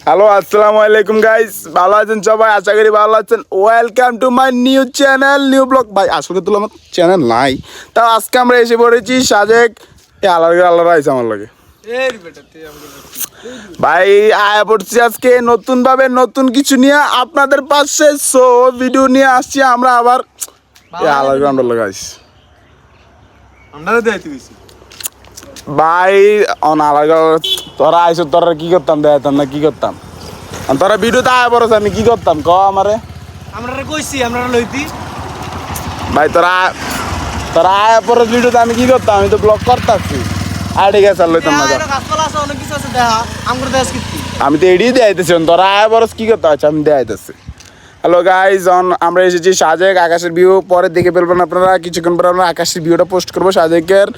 Hello আসসালামু আলাইকুম guys, ভালো আছেন সবাই? আশা করি ভালো আছেন। Welcome to my new channel, new blog. ভাই আসলে তো আমার চ্যানেল নাই, তাও আজকে আমরা এসে পড়েছি সাজেক। আল্লাহ আইছে আমার লাগে ভাই, আয়া পড়ছি আজকে নতুন ভাবে নতুন কিছু নিয়ে আপনাদের পাশে। সো ভিডিও নিয়ে আসছি আমরা আবার আল্লাহ লাগাইছি ভাই তোরা আইসো, তোরা কি করতাম দেখাতাম না কি করতাম? তোরা ভিডিওতে আয়া পড়ছ, আমি কি করতাম ক আমারে? আমরা কইছি আমরা লইতি ভাই তোরা তোরা আয়া পড়ছ ভিডিওতে, আমি কি করতাম? আমি তো ব্লগ করতাছি। ঠিক আছে, আর লইতাম না। গাছপালা আছে, অনেক কিছু আছে দেখা আমগুলো দেশ কিতি আমি তো এড়িয়ে দেখাইতেছি, তোরা আয়া পড়ছ কি করতে আছে আমি দেখাইতেছি। হ্যালো গাইজ, আমরা এসেছি সাজেক। আকাশের ভিউ পরে দেখে ফেলবেন আপনারা, কিছুক্ষণ পরে আমরা আকাশের ভিউটা পোস্ট করবো সাজেকের।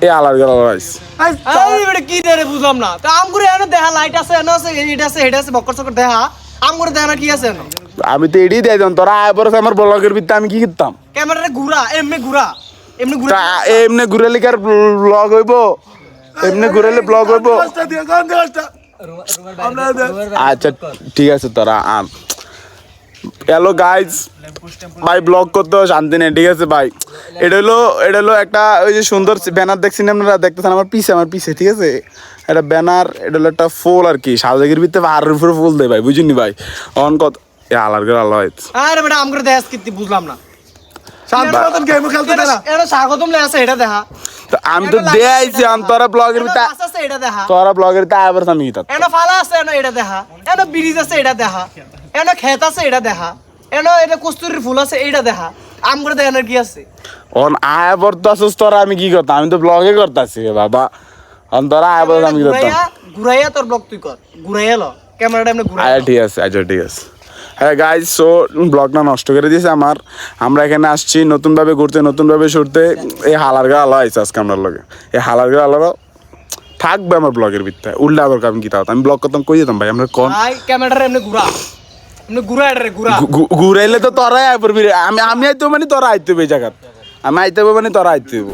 এই আলাদা কি দেরে বুঝলাম না। তো আমগুলো এনে দেখা লাইট আছে, এনে আছে, এটা আছে, এটা আছে, বক্কর চক্কর দেখা আমগুলো দেখা না কি আছে এনে? আমি তো এড়িয়ে দেখাইতাম, তোরা আয়া পড়ছ আমার ব্লগের ভিত্তি, আমি কি করতাম? ক্যামেরাটা ঘুরা এমনি ঘুরা এমনি ঘুরা এমনি ঘুরে লিখার ব্লগ হইব? এমনি ঘুরাইলে ব্লগ হইব? আচ্ছা ঠিক আছে, তোরা হ্যালো গাইজ, ভাই ব্লগ করতেও শান্তি নেই, ঠিক আছে ভাই? এটা হলো একটা ওই যে সুন্দর ব্যানার দেখছেন আপনারা, দেখতেছেন আমার পিছে, ঠিক আছে? একটা ব্যানার, এটা হলো একটা ফুল আর কি, সাজেকের ভিতরে আর উপরে ফুল দেয় ভাই, বুঝিনি ভাই? অন কত আলার করে আল্লাহ। আরে বেটা আমগুলো দেশ কিতি বুঝলাম না। স্বাগতম লে আছে, এটা দেখা। আমি তো দেখাইছি, তোরা ব্লগের ভিতরে, তোরা ব্লগের ভিতরে আবার আমি কি এনো ফালা আছে, এনো এটা দেখা, এনো ব্রিজ আছে, এটা দেখা, এনো ক্ষেত আছে, এটা দেখা, এনো এটা কস্তুরীর ফুল আছে, এইটা দেখা। আমগুলো দেখানোর কি আছে? অন আয়া পড়তাছিস তোরা, আমি কি করতাম? আমি তো ব্লগে করতাছি রে বাবা। অন তোরা আয়া পড়তাম, আমি কি করতাম? ঘুরাইয়া তোর ব্লগ তুই কর, ঘুরাইয়া ল ক্যামেরাটা এমনি ঘুরাইয়া। আচ্ছা ঠিক আছে, আচ্ছা ঠিক আছে। হ্যাঁ গাইজ, সো ব্লগটা নষ্ট করে দিয়েছে আমার। আমরা এখানে আসছি নতুনভাবে ঘুরতে, নতুনভাবে সরতে। এই হালার গা আলো আইছে আজকে আমার লগে। এই হালার গা আলোরা থাকবে আমার ব্লগের ভিতরে। উল্টা আবার আমি কি তাও আমি ব্লগ করতাম, কই যেতাম ভাই? আমরা কোন ক্যামেরাটা এমনি ঘুরা, এমনি ঘুরা, এটা ঘুরা। ঘুরাইলে তো তোরাই আয় পড়বি। আমি আইতে মানে তোরা আইতে হবে এই জায়গা। আমি আইতে হবে মানে তোরা আইতে হবে।